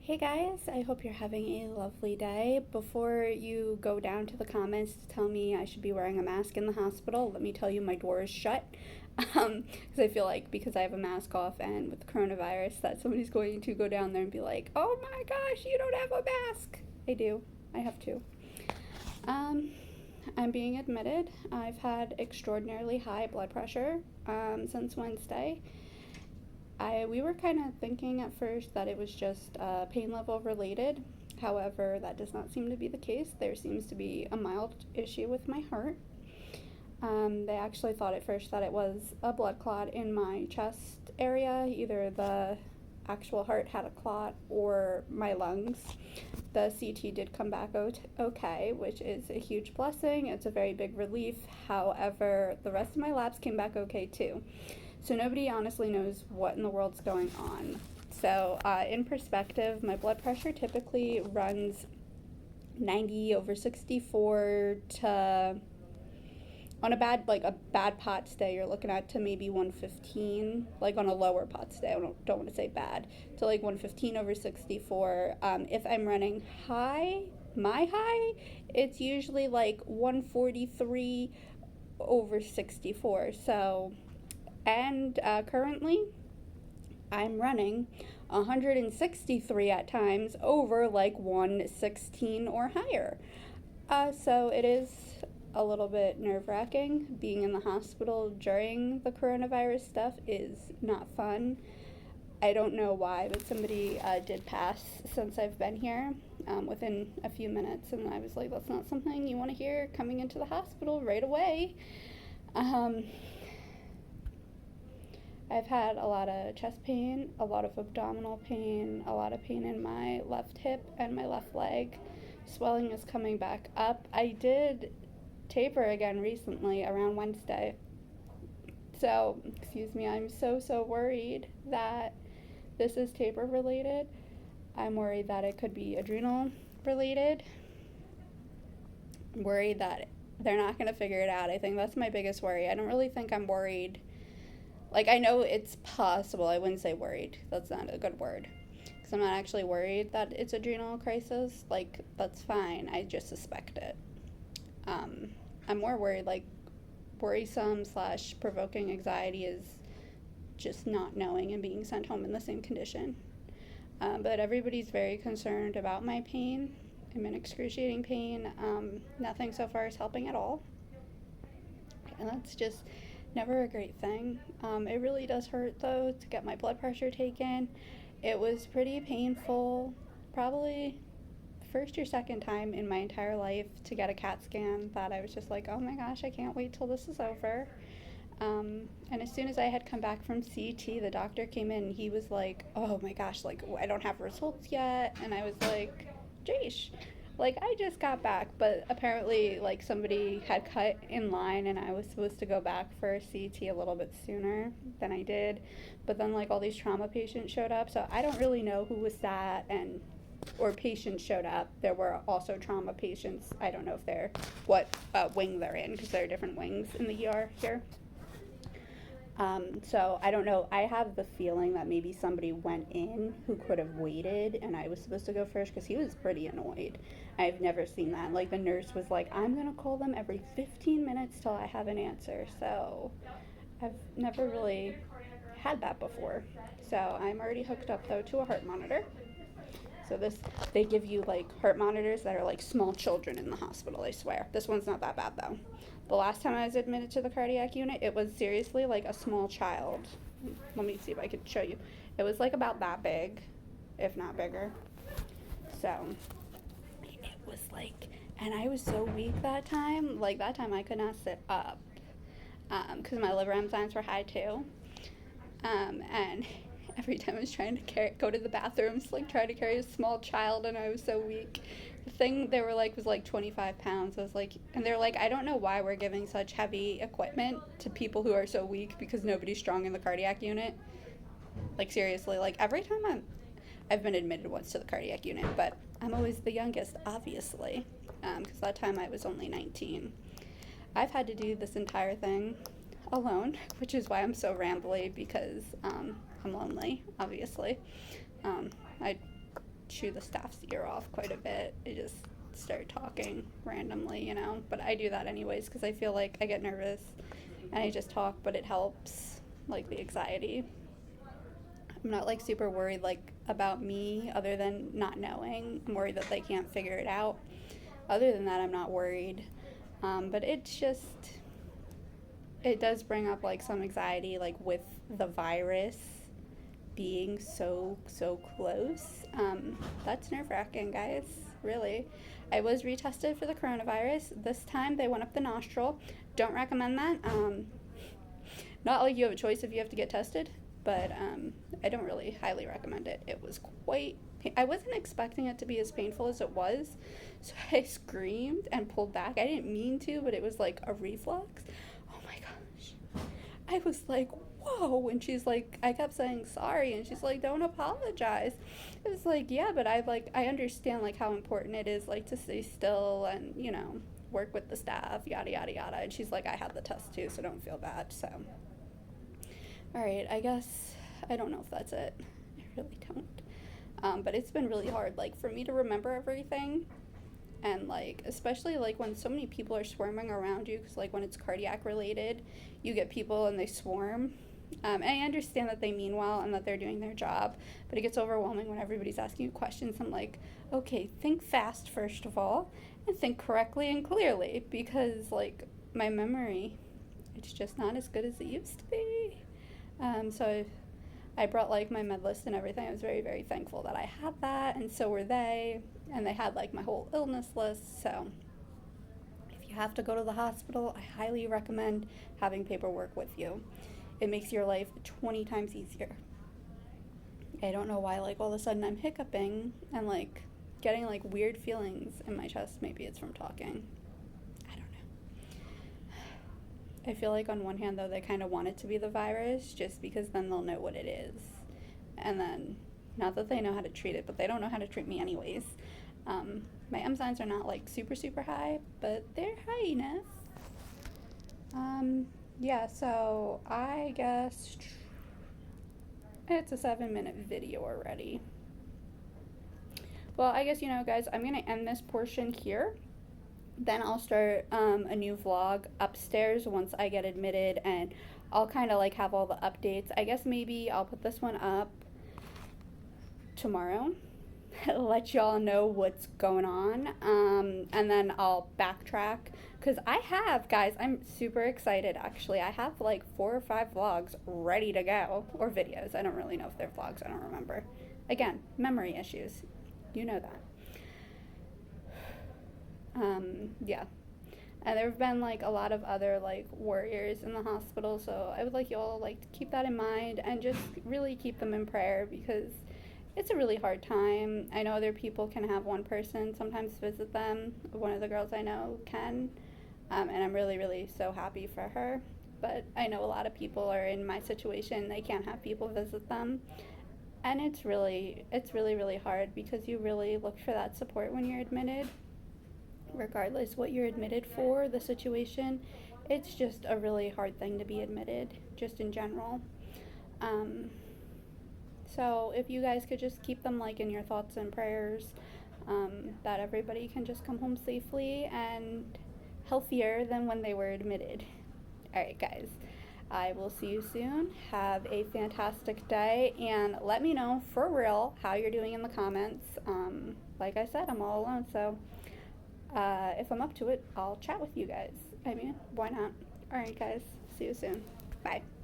Hey guys, I hope you're having a lovely day. Before you go down to the comments to tell me I should be wearing a mask in the hospital, let me tell you my door is shut. Because I feel like because I have a mask off and with coronavirus, that somebody's going to go down there and be like, oh my gosh, you don't have a mask. I do. I have two. Um, I'm being admitted. I've had extraordinarily high blood pressure since Wednesday. We were kind of thinking at first that it was just pain level related. However, that does not seem to be the case. There seems to be a mild issue with my heart. They actually thought at first that it was a blood clot in my chest area. Either the actual heart had a clot or my lungs. The CT did come back okay, which is a huge blessing. It's a very big relief. However, the rest of my labs came back okay too. So nobody honestly knows what in the world's going on. So in perspective, my blood pressure typically runs 90 over 64 to, on a bad POTS day, you're looking at to maybe 115, like on a lower POTS day, I don't want to say bad, to like 115 over 64. If I'm running my high, it's usually like 143 over 64. So, and currently I'm running 163 at times over like 116 or higher. So it is a little bit nerve-wracking. Being in the hospital during the coronavirus stuff is not fun. I don't know why, but somebody did pass since I've been here within a few minutes, and I was like, that's not something you want to hear coming into the hospital right away. I've had a lot of chest pain, a lot of abdominal pain, a lot of pain in my left hip and my left leg. Swelling is coming back up. I did taper again recently around Wednesday. So, excuse me, I'm so worried that this is taper related. I'm worried that it could be adrenal related. I'm worried that they're not going to figure it out. I think that's my biggest worry. I don't really think I'm worried. Like, I know it's possible. I wouldn't say worried. That's not a good word. Because I'm not actually worried that it's adrenal crisis. Like, that's fine. I just suspect it. I'm more worried, like, worrisome / provoking anxiety is just not knowing and being sent home in the same condition. But everybody's very concerned about my pain. I'm in excruciating pain. Nothing so far is helping at all. And that's just never a great thing. It really does hurt, though, to get my blood pressure taken. It was pretty painful, probably first or second time in my entire life to get a CAT scan that I was just like, oh my gosh, I can't wait till this is over. And as soon as I had come back from CT, the doctor came in and he was like, oh my gosh, like, I don't have results yet. And I was like, Jeesh. Like, I just got back, but apparently, like, somebody had cut in line and I was supposed to go back for a CT a little bit sooner than I did. But then, like, all these trauma patients showed up, so I don't really know who was that or patients showed up. There were also trauma patients. I don't know if they're, what wing they're in, because there are different wings in the ER here. So I don't know. I have the feeling that maybe somebody went in who could have waited and I was supposed to go first because he was pretty annoyed. I've never seen that. Like, the nurse was like, I'm going to call them every 15 minutes till I have an answer. So I've never really had that before. So I'm already hooked up, though, to a heart monitor. So they give you, like, heart monitors that are like small children in the hospital, I swear. This one's not that bad, though. The last time I was admitted to the cardiac unit, it was seriously like a small child. Let me see if I could show you. It was like about that big, if not bigger. So it was like, and I was so weak that time. Like, that time I could not sit up because my liver enzymes were high too. And every time I was trying to go to the bathrooms, like trying to carry a small child, and I was so weak. The thing they were like was like 25 pounds. I was like, and they're like, I don't know why we're giving such heavy equipment to people who are so weak because nobody's strong in the cardiac unit. Like, seriously, like every time I've been admitted once to the cardiac unit, but I'm always the youngest, obviously, because that time I was only 19. I've had to do this entire thing alone, which is why I'm so rambly, because I'm lonely, obviously. I chew the staff's ear off quite a bit. I just start talking randomly, you know. But I do that anyways because I feel like I get nervous and I just talk, but it helps, like, the anxiety. I'm not like super worried like about me other than not knowing. I'm worried that they can't figure it out. Other than that, I'm not worried. But it's just, it does bring up like some anxiety, like with the virus being so close. That's nerve-wracking, guys, really. I was retested for the coronavirus. This time they went up the nostril. Don't recommend that. Not like you have a choice if you have to get tested, but I don't really highly recommend it. It was quite, I wasn't expecting it to be as painful as it was, so I screamed and pulled back. I didn't mean to, but it was like a reflex. Oh my gosh. I was like, whoa. And she's like, I kept saying sorry, and she's like, don't apologize. It was like, yeah, but I understand like how important it is like to stay still and, you know, work with the staff, yada yada yada. And she's like, I had the test too, so don't feel bad. So all right, I guess I don't know if that's it. I really don't. But it's been really hard, like, for me to remember everything, and like, especially like when so many people are swarming around you, because like when it's cardiac related, you get people and they swarm. And I understand that they mean well and that they're doing their job, but it gets overwhelming when everybody's asking you questions. I'm like, okay, think fast first of all, and think correctly and clearly, because like my memory, it's just not as good as it used to be. So I brought like my med list and everything. I was very thankful that I had that, and so were they. And they had like my whole illness list. So if you have to go to the hospital, I highly recommend having paperwork with you. It makes your life 20 times easier. I don't know why, like, all of a sudden I'm hiccuping and like getting like weird feelings in my chest. Maybe it's from talking. I don't know. I feel like on one hand though, they kind of want it to be the virus just because then they'll know what it is. And then, not that they know how to treat it, but they don't know how to treat me anyways. My enzymes are not like super high, but they're high enough. Yeah, so I guess it's a 7-minute video already. Well, I guess, you know, guys, I'm going to end this portion here. Then I'll start a new vlog upstairs once I get admitted, and I'll kind of like have all the updates. I guess maybe I'll put this one up tomorrow, let y'all know what's going on, and then I'll backtrack, because I have, guys, I'm super excited actually. I have like 4 or 5 vlogs ready to go, or videos. I don't really know if they're vlogs, I don't remember. Again, memory issues, you know that. Yeah. And there have been like a lot of other like warriors in the hospital, so I would like you all like to keep that in mind and just really keep them in prayer, because it's a really hard time. I know other people can have one person sometimes visit them. One of the girls I know can, and I'm really so happy for her. But I know a lot of people are in my situation. They can't have people visit them, and it's really hard, because you really look for that support when you're admitted. Regardless what you're admitted for, the situation, it's just a really hard thing to be admitted, just in general. So if you guys could just keep them like in your thoughts and prayers, that everybody can just come home safely and healthier than when they were admitted. Alright guys, I will see you soon. Have a fantastic day, and let me know for real how you're doing in the comments. Like I said, I'm all alone, so if I'm up to it, I'll chat with you guys. I mean, why not? Alright guys, see you soon. Bye.